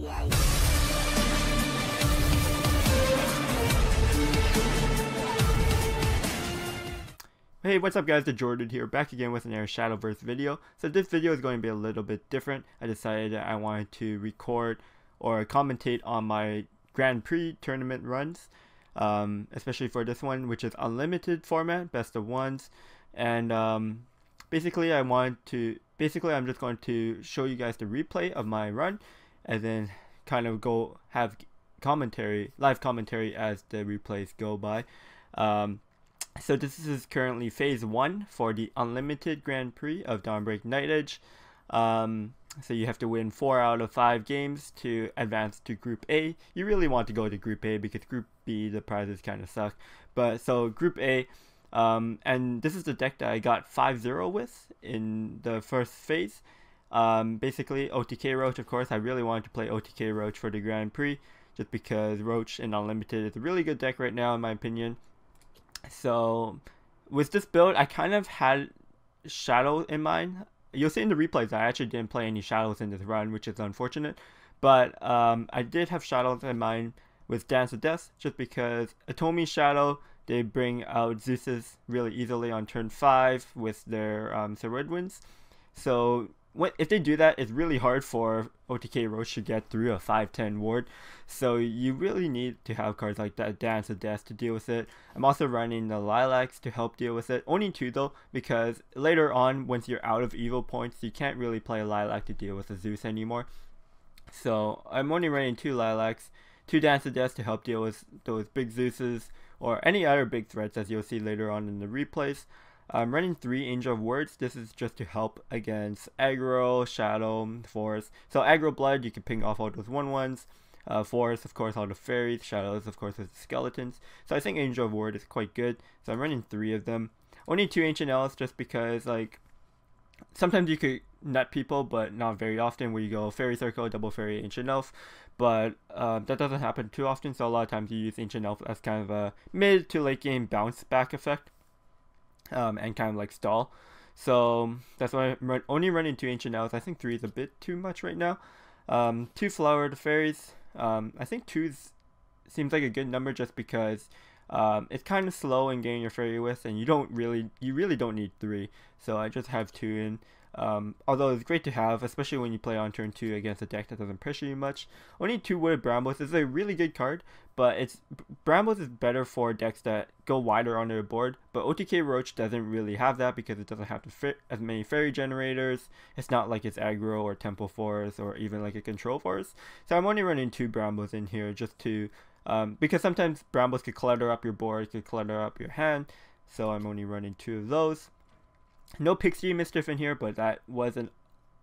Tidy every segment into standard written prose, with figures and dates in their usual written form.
Hey, what's up guys, TheJordude here, back again with another Shadowverse video. So this video is going to be a little bit different. I decided that I wanted to record or commentate on my Grand Prix tournament runs, especially for this one, which is unlimited format, best of ones. And basically I'm just going to show you guys the replay of my run, and then kind of go have live commentary as the replays go by. So this is currently phase 1 for the unlimited Grand Prix of Dawnbreak Night Edge. So you have to win 4 out of 5 games to advance to Group A. You really want to go to Group A because Group B, the prizes kind of suck. But so Group A, and this is the deck that I got 5-0 with in the first phase. Basically OTK Roach, of course. I really wanted to play OTK Roach for the Grand Prix just because Roach in unlimited is a really good deck right now in my opinion. So with this build, I kind of had Shadow in mind. You'll see in the replays I actually didn't play any Shadows in this run, which is unfortunate. But I did have Shadows in mind with Dance of Death, just because Atomi Shadow, they bring out Zeus's really easily on turn 5 with their Sword Winds. So if they do that, it's really hard for OTK Roach to get through a 5-10 ward. So you really need to have cards like that, Dance of Death, to deal with it. I'm also running the Lilacs to help deal with it. Only 2 though, because later on, once you're out of evil points, you can't really play a Lilac to deal with a Zeus anymore. So I'm only running 2 Lilacs, 2 Dance of Death to help deal with those big Zeuses, or any other big threats as you'll see later on in the replays. I'm running 3 Angel of Words. This is just to help against aggro, shadow, forest. So aggro blood, you can ping off all those 1/1s. Forest, of course, all the fairies. Shadows, of course, with the skeletons. So I think Angel of Word is quite good. So I'm running 3 of them. Only 2 Ancient Elves just because, like, sometimes you could nut people, but not very often, where you go Fairy Circle, double Fairy, Ancient Elf. But that doesn't happen too often, so a lot of times you use Ancient Elf as kind of a mid to late game bounce back effect. And kind of like stall. So that's why I'm only running 2 Ancient Elves. I think 3 is a bit too much right now. 2 Flower to Fairies. I think 2 seems like a good number just because it's kind of slow in getting your fairy with, and you really don't need 3. So I just have 2 in. Although it's great to have, especially when you play on turn 2 against a deck that doesn't pressure you much. Only 2 Wooded Brambles is a really good card, but Brambles is better for decks that go wider on their board. But OTK Roach doesn't really have that because it doesn't have as many fairy generators. It's not like it's aggro or temple forest or even like a control forest. So I'm only running 2 Brambles in here just to because sometimes Brambles could clutter up your board, could clutter up your hand. So I'm only running 2 of those. No Pixie Mischief in here, but that was an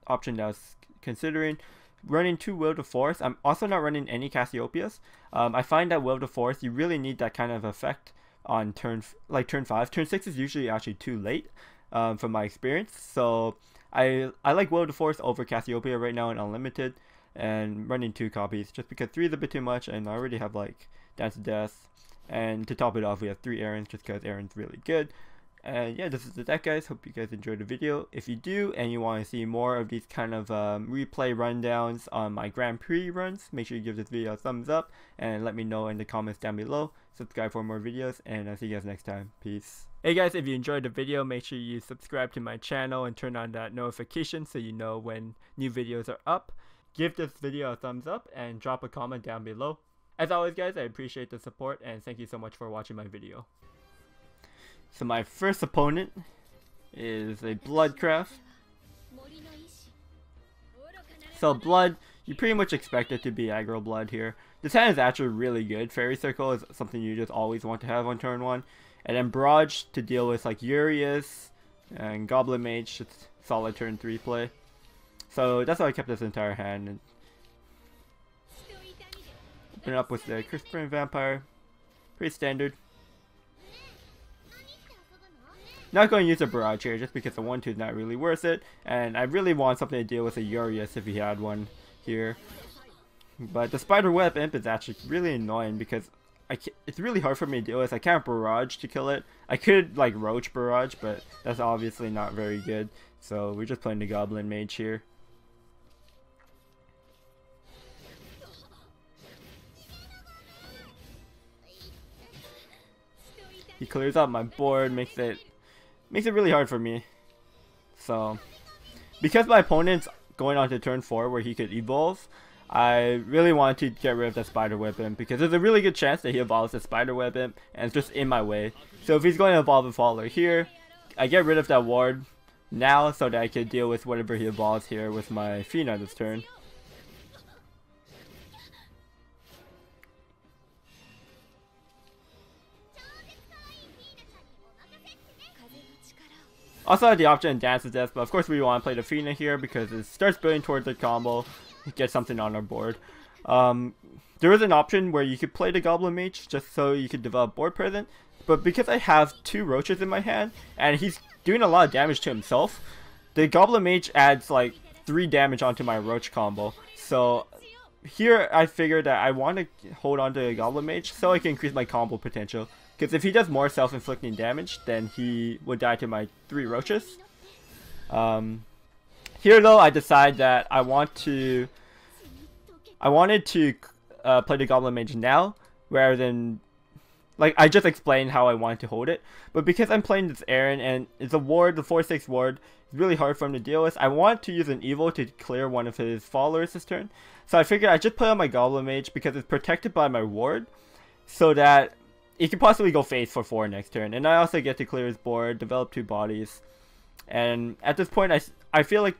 option that I was considering. Running 2 Will to Forest. I'm also not running any Cassiopeias. I find that Will to Forest, you really need that kind of effect on turn 5. Turn 6 is usually actually too late from my experience. So I like Will to Forest over Cassiopeia right now in Unlimited, and running 2 copies just because 3 is a bit too much, and I already have like Dance to Death. And to top it off, we have 3 Errands just because Errand's really good. And yeah, this is the deck, guys. Hope you guys enjoyed the video. If you do and you want to see more of these kind of replay rundowns on my Grand Prix runs, make sure you give this video a thumbs up and let me know in the comments down below. Subscribe for more videos, and I'll see you guys next time. Peace. Hey guys, if you enjoyed the video, make sure you subscribe to my channel and turn on that notification so you know when new videos are up. Give this video a thumbs up and drop a comment down below. As always, guys, I appreciate the support and thank you so much for watching my video. So my first opponent is a Bloodcraft. So Blood, you pretty much expect it to be aggro Blood here. This hand is actually really good. Fairy Circle is something you just always want to have on turn 1. And then Barrage to deal with like Urias and Goblin Mage. It's solid turn 3 play. So that's why I kept this entire hand. And open it up with the Crisper and Vampire. Pretty standard. Not going to use a Barrage here just because the 1-2 is not really worth it, and I really want something to deal with a Urias if he had one here. But the Spider Web Imp is actually really annoying because it's really hard for me to deal with. I can't Barrage to kill it. I could like Roach Barrage, but that's obviously not very good. So we're just playing the Goblin Mage here. He clears out my board, makes it really hard for me. So because my opponent's going on to turn 4 where he could evolve, I really wanted to get rid of the spider weapon because there's a really good chance that he evolves the spider weapon and it's just in my way. So if he's going to evolve a follower here, I get rid of that ward now so that I can deal with whatever he evolves here with my Fina this turn. Also had the option in Dance to Death, but of course we want to play the Fina here because it starts building towards the combo, get something on our board. There is an option where you could play the Goblin Mage just so you could develop board presence, but because I have 2 Roaches in my hand and he's doing a lot of damage to himself, the Goblin Mage adds like 3 damage onto my Roach combo. So here I figured that I want to hold on to the Goblin Mage so I can increase my combo potential. Because if he does more self-inflicting damage, then he would die to my 3 Roaches. Here though, I decide that I wanted to play the Goblin Mage now, rather than, like, I just explained how I wanted to hold it. But because I'm playing this Aaron, and it's a ward, the 4/6 ward, it's really hard for him to deal with, I want to use an Evo to clear one of his followers this turn. So I figured I'd just play on my Goblin Mage because it's protected by my ward, so that he could possibly go face for 4 next turn. And I also get to clear his board, develop 2 bodies. And at this point, I feel like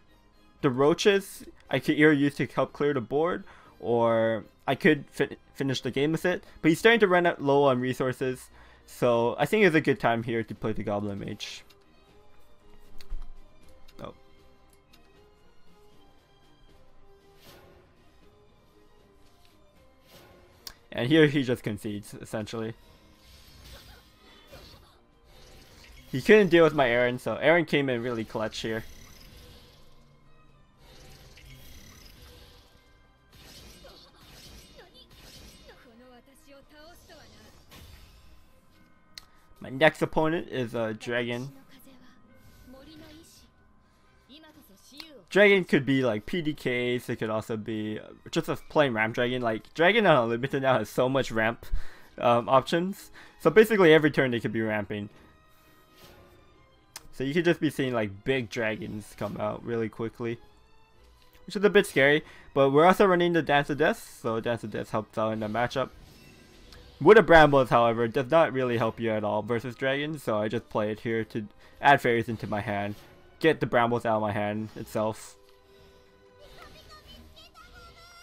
the Roaches I could either use to help clear the board, or I could finish the game with it. But he's starting to run out low on resources, so I think it's a good time here to play the Goblin Mage. Oh. And here he just concedes, essentially. He couldn't deal with my Aaron, so Aaron came in really clutch here. My next opponent is a Dragon. Dragon could be like PDKs, it could also be just a plain ramp dragon. Like, Dragon on Unlimited now has so much ramp options. So basically every turn they could be ramping. So you could just be seeing like big dragons come out really quickly, which is a bit scary. But we're also running the Dance to Death, so Dance to Death helps out in the matchup. Wood of Brambles, however, does not really help you at all versus dragons, so I just play it here to add fairies into my hand, get the Brambles out of my hand itself.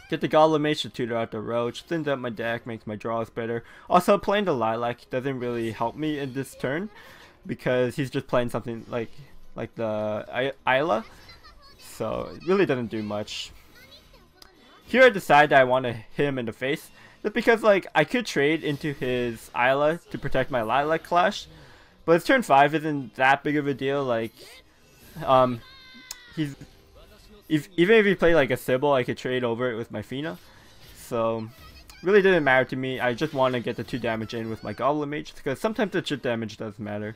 Get the Goblin Mage to tutor out the Roach, thins out my deck, makes my draws better. Also, playing the Lilac doesn't really help me in this turn, because he's just playing something like the Isla, so it really doesn't do much. Here I decide that I want to hit him in the face, just because like I could trade into his Isla to protect my Lilac Clash, but his turn 5 isn't that big of a deal. Like, even if he played like a Sybil, I could trade over it with my Fina, so really didn't matter to me. I just want to get the 2 damage in with my Goblin Mage, because sometimes the chip damage does matter.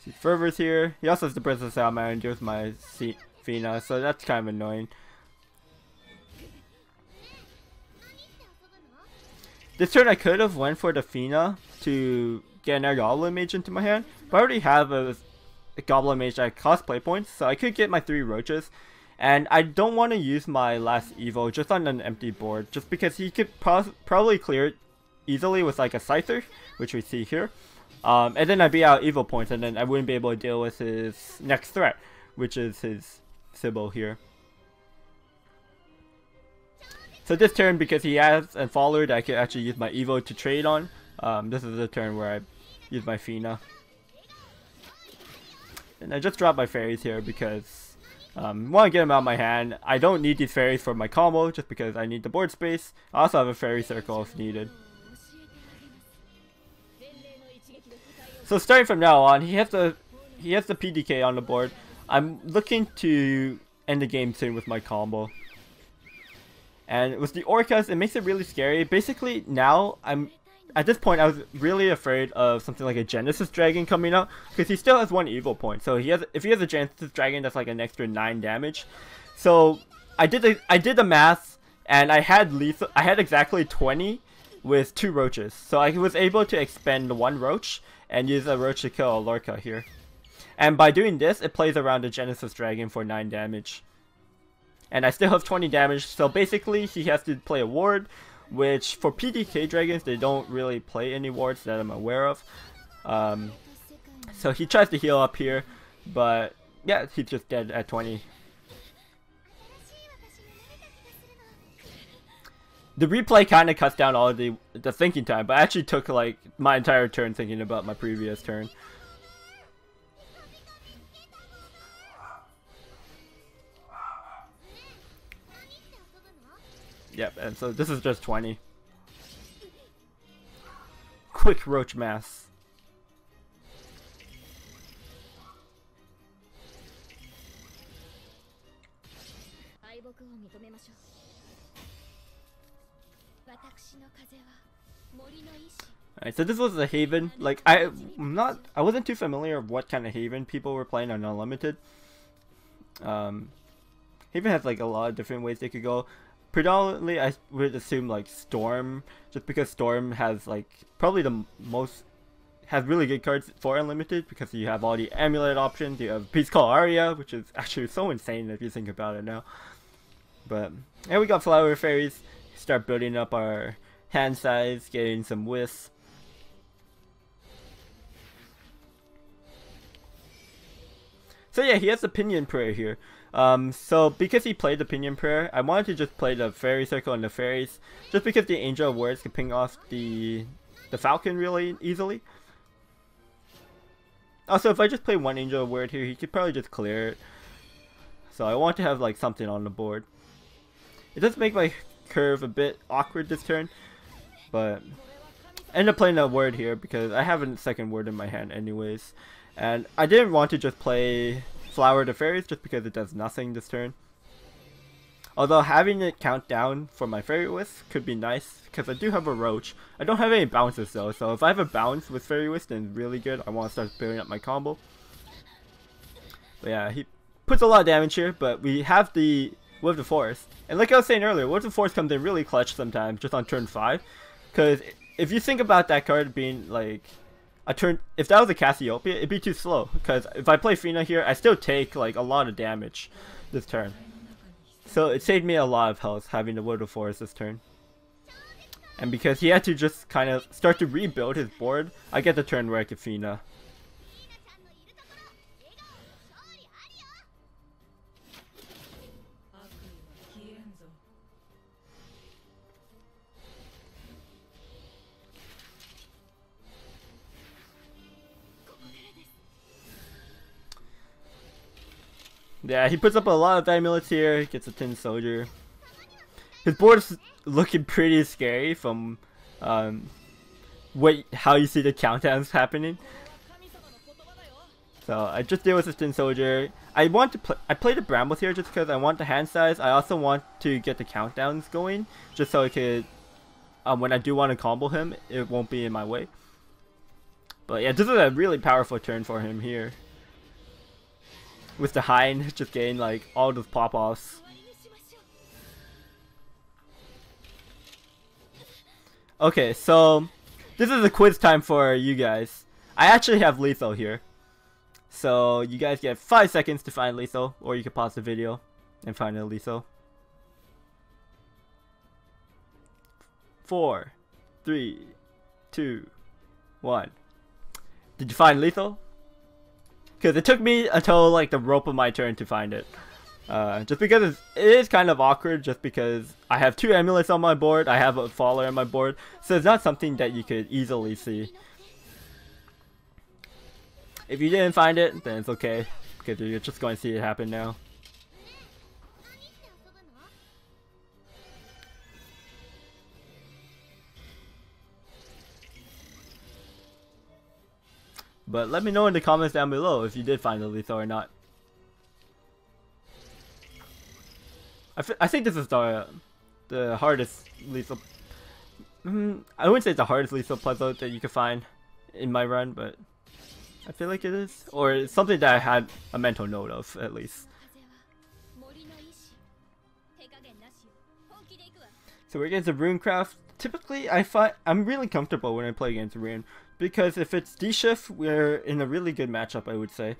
See, Fervor's here. He also has the Princess Salamander with my Fina, so that's kind of annoying. This turn I could have went for the Fina to get another Goblin Mage into my hand, but I already have a Goblin Mage that costs play points, so I could get my 3 Roaches. And I don't want to use my last Evo just on an empty board, just because he could probably clear it easily with like a Scyther, which we see here. And then I'd be out Evo points, and then I wouldn't be able to deal with his next threat, which is his Sybil here. So this turn, because he has a follower that I could actually use my Evo to trade on, this is the turn where I use my Fina. And I just dropped my fairies here because I want to get them out of my hand. I don't need these fairies for my combo, just because I need the board space. I also have a fairy circle if needed. So starting from now on, he has the PDK on the board. I'm looking to end the game soon with my combo. And with the Orcas, it makes it really scary. Basically, now I'm at this point I was really afraid of something like a Genesis Dragon coming out, because he still has 1 evil point. So if he has a Genesis Dragon, that's like an extra 9 damage. So I did the math, and I had exactly 20 with 2 roaches. So I was able to expend 1 roach and use a roach to kill a Lorca here. And by doing this, it plays around the Genesis Dragon for 9 damage. And I still have 20 damage, so basically he has to play a ward, which for PDK dragons, they don't really play any wards that I'm aware of. So he tries to heal up here, but yeah, he's just dead at 20. The replay kind of cuts down all of the thinking time, but I actually took like my entire turn thinking about my previous turn. Yep, and so this is just 20. Quick roach mass. Alright, so this was the Haven. Like I wasn't too familiar with what kind of Haven people were playing on Unlimited. Haven has like a lot of different ways they could go. Predominantly, I would assume like Storm, just because Storm has like probably has really good cards for Unlimited, because you have all the amulet options. You have Peace Call Aria, which is actually so insane if you think about it now. But yeah, we got Flower Fairies. Start building up our hand size, getting some wisps. So yeah, he has the Pinion Prayer here. So because he played the Pinion Prayer, I wanted to just play the Fairy Circle and the Fairies, just because the Angel of Words can ping off the Falcon really easily. Also, if I just play 1 Angel of Word here, he could probably just clear it. So I want to have like something on the board. It does make my curve a bit awkward this turn, but I ended up playing a word here because I have a second word in my hand anyways. And I didn't want to just play Flower the Fairies just because it does nothing this turn. Although having it count down for my Fairy Wisp could be nice, because I do have a Roach. I don't have any bounces though, so if I have a bounce with Fairy Wisp, then really good. I want to start building up my combo. But yeah, he puts a lot of damage here, but we have the Wolf of Forest. And like I was saying earlier, Wolf of Forest comes in really clutch sometimes, just on turn 5. Because if you think about that card being like a turn, if that was a Cassiopeia, it'd be too slow. Because if I play Fina here, I still take like a lot of damage this turn. So it saved me a lot of health having the Wolf of Forest this turn. And because he had to just kind of start to rebuild his board, I get the turn where I could Fina. Yeah, he puts up a lot of amulets here, gets a Tin Soldier. His board is looking pretty scary from how you see the countdowns happening. So I just deal with the Tin Soldier. I played the Brambles here just because I want the hand size. I also want to get the countdowns going, just so I could, when I do want to combo him, it won't be in my way. But yeah, this is a really powerful turn for him here. With the Hind just getting like all those pop-offs. Okay, so this is a quiz time for you guys. I actually have lethal here. So you guys get 5 seconds to find lethal, or you can pause the video and find a lethal. 4, 3, 2, 1. Did you find lethal? Because it took me until like the rope of my turn to find it. Just because it is kind of awkward, just because I have 2 amulets on my board, I have a Faller on my board, so it's not something that you could easily see. If you didn't find it, then it's okay, because you're just going to see it happen now. But let me know in the comments down below if you did find the lethal or not. I think this is the hardest lethal. I wouldn't say it's the hardest lethal puzzle that you could find in my run, but I feel like it is. Or it's something that I had a mental note of, at least. So we're against the Runecraft. Typically, I'm really comfortable when I play against Rune, because if it's D-Shift, we're in a really good matchup, I would say.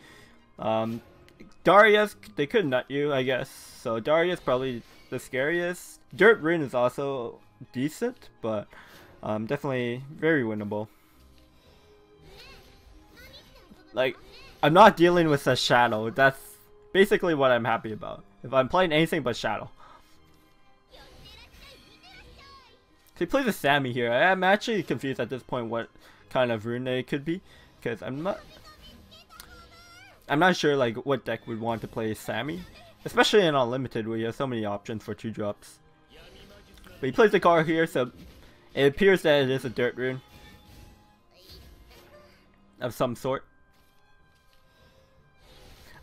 Darius, they could nut you, I guess. So Darius probably the scariest. Dirt Rune is also decent, but definitely very winnable. Like, I'm not dealing with a Shadow. That's basically what I'm happy about. If I'm playing anything but Shadow. So he plays a Sammy here. I'm actually confused at this point what kind of rune it could be, because I'm not sure like what deck would want to play Sammy, especially in Unlimited where you have so many options for 2-drops. But he plays the card here, so it appears that it is a dirt rune of some sort.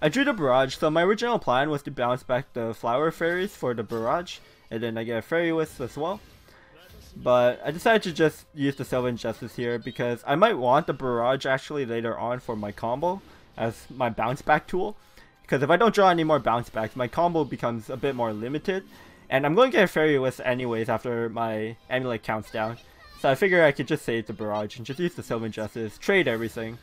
I drew the barrage, so my original plan was to bounce back the flower fairies for the barrage, and then I get a fairy wisp as well. But I decided to just use the Sylvan Justice here because I might want the barrage actually later on for my combo as my bounce back tool. Because if I don't draw any more bounce backs, my combo becomes a bit more limited. And I'm going to get a fairy wisp anyways after my amulet counts down. So I figure I could just save the barrage and just use the Sylvan Justice, trade everything.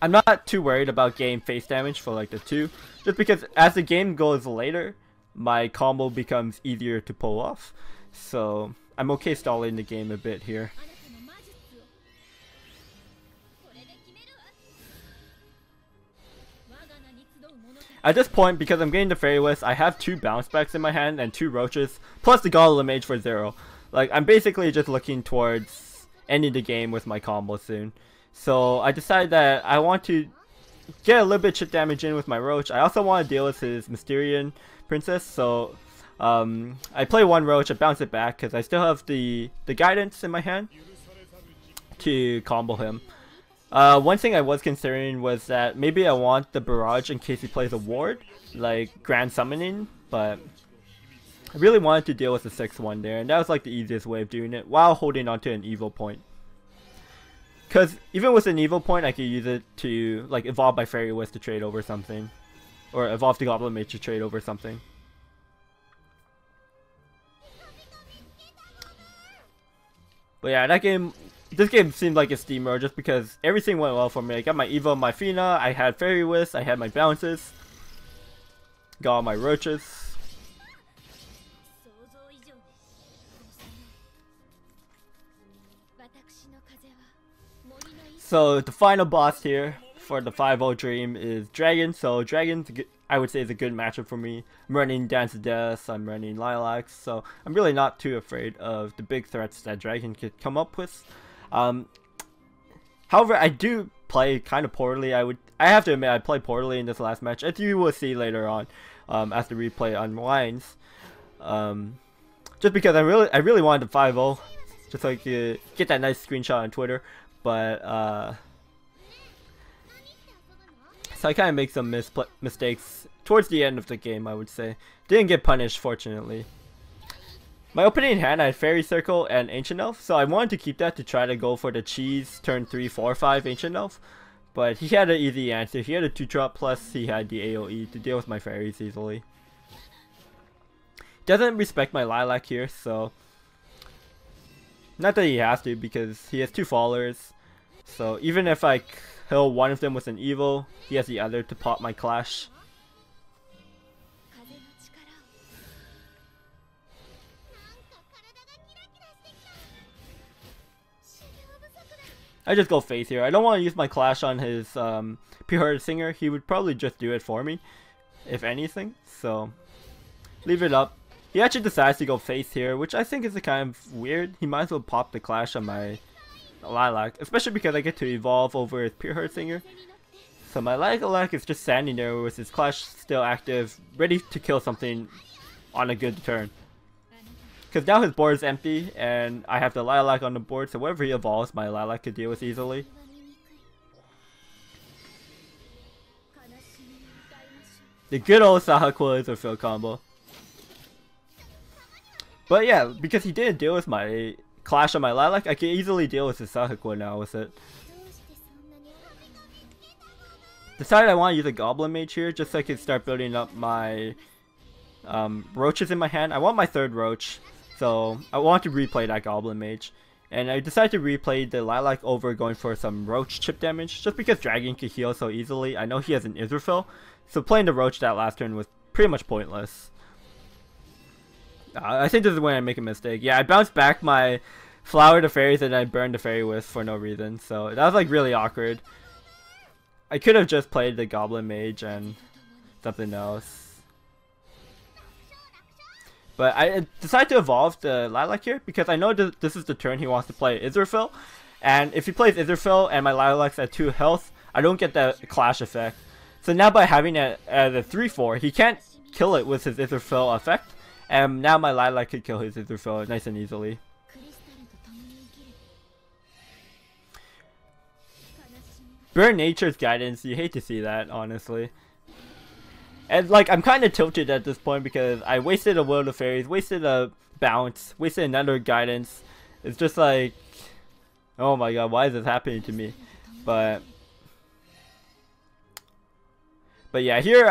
I'm not too worried about getting face damage for like the 2, just because as the game goes later, my combo becomes easier to pull off. So I'm okay stalling the game a bit here. At this point, because I'm getting the Fairy Wisp, I have 2 bounce backs in my hand and 2 roaches, plus the Gauntlet Mage for 0. Like, I'm basically just looking towards ending the game with my combo soon. So I decided that I want to get a little bit chip damage in with my Roach. I also want to deal with his Mysterian Princess, so I play 1 Roach, I bounce it back because I still have the guidance in my hand to combo him. One thing I was considering was that maybe I want the barrage in case he plays a ward, like Grand Summoning, but I really wanted to deal with the 6-1 there, and that was like the easiest way of doing it while holding onto an evil point. Because even with an evil point, I could use it to like evolve my Fairy Wisp to trade over something, or evolve the Goblin Mage to trade over something. But yeah, this game seemed like a steamroller just because everything went well for me. I got my Evo, my Fina, I had Fairy Wisp, I had my bounces, got all my roaches. So the final boss here for the 5-0 Dream is Dragon. So Dragon's, I would say, is a good matchup for me. I'm running Dance of Death, I'm running Lilacs, so I'm really not too afraid of the big threats that Dragon could come up with. However, I do play kind of poorly. I have to admit I played poorly in this last match, as you will see later on as the replay unwinds. Just because I really wanted the 5-0, just so I could get that nice screenshot on Twitter. But so I kind of made some mistakes towards the end of the game, I would say. Didn't get punished, fortunately. My opening hand I had Fairy Circle and Ancient Elf, so I wanted to keep that to try to go for the cheese turn 3, 4, 5 Ancient Elf. But he had an easy answer. He had a 2-drop, plus he had the AoE to deal with my fairies easily. Doesn't respect my Lilac here, so not that he has to, because he has 2 followers. So even if I kill one of them with an evil, he has the other to pop my Clash. I just go Faith here. I don't want to use my Clash on his Pure Singer. He would probably just do it for me, if anything. So leave it up. He actually decides to go Faith here, which I think is a kind of weird. He might as well pop the Clash on my Lilac, especially because I get to evolve over his Pure Heart Singer. So my Lilac is just standing there with his Clash still active, ready to kill something on a good turn. Because now his board is empty, and I have the Lilac on the board, so whatever he evolves, my Lilac could deal with easily. The good old Sahakwa is a field combo. But yeah, because he didn't deal with my Clash on my Lilac, I can easily deal with the Sahakwa now with it. Decided I want to use a Goblin Mage here just so I can start building up my Roaches in my hand. I want my third Roach, so I want to replay that Goblin Mage. And I decided to replay the Lilac over going for some Roach chip damage, just because Dragon could heal so easily. I know he has an Israfil, so playing the Roach that last turn was pretty much pointless. I think this is when I make a mistake. Yeah, I bounced back my Flower to Fairies and I burned the Fairy Wisp for no reason, so that was like really awkward. I could have just played the Goblin Mage and something else. But I decided to evolve the Lilac here because I know this is the turn he wants to play Israfil. And if he plays Israfil and my Lilac's at 2 health, I don't get that Clash effect. So now by having it at a 3-4, he can't kill it with his Israfil effect. And now my Lilac could kill his Israfil nice and easily. Burn Nature's Guidance, you hate to see that, honestly. And like, I'm kind of tilted at this point because I wasted a Will of Fairies, wasted a bounce, wasted another Guidance. It's just like, oh my god, why is this happening to me? But yeah, here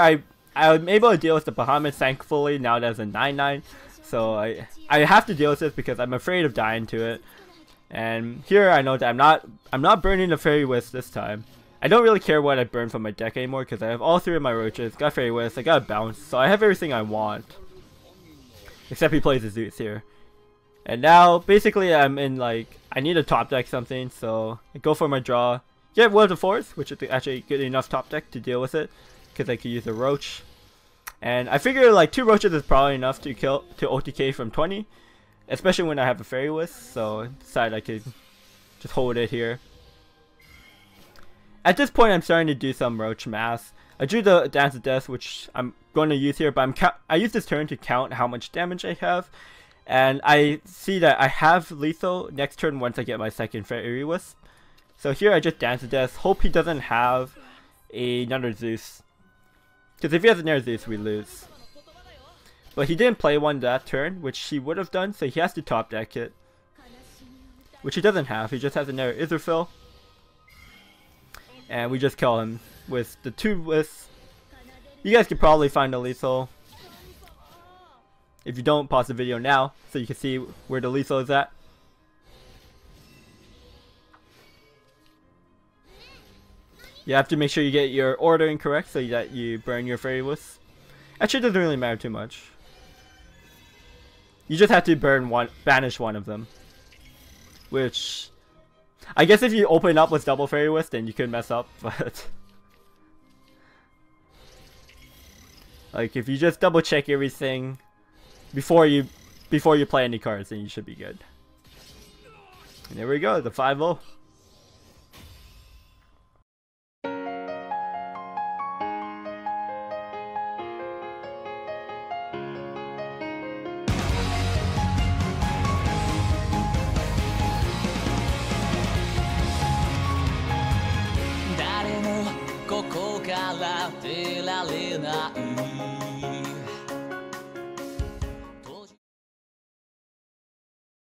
I'm able to deal with the Bahamut thankfully now that it's a 9/9. So I have to deal with this because I'm afraid of dying to it. And here I know that I'm not burning the Fairy Wisp this time. I don't really care what I burn from my deck anymore because I have all 3 of my Roaches, got Fairy Wisp, I got a bounce, so I have everything I want. Except he plays a Zeus here. And now, basically I'm in like, I need to top deck something, so I go for my draw. Get Will of the Forest, which is actually good enough top deck to deal with it. Because I could use a Roach. And I figure like 2 Roaches is probably enough to OTK from 20. Especially when I have a Fairy Wisp, so I decided I could just hold it here. At this point, I'm starting to do some Roach math. I drew the Dance of Death, which I'm going to use here, but I use this turn to count how much damage I have. And I see that I have lethal next turn once I get my second Fairy Wisp. So here I just Dance of Death, hope he doesn't have another Zeus. Because if he has another Zeus, we lose. But he didn't play one that turn, which he would have done, so he has to top deck it. Which he doesn't have, he just has another Israfil. And we just kill him with the 2 Wisps. You guys could probably find a lethal. If you don't, pause the video now so you can see where the lethal is at. You have to make sure you get your ordering correct so that you burn your Fairy Wisp. Actually, it doesn't really matter too much. You just have to banish one of them. Which, I guess if you open up with double Fairy Wisp, then you could mess up, but like if you just double check everything before you play any cards, then you should be good. And there we go, the 5-0.誰もここから出られない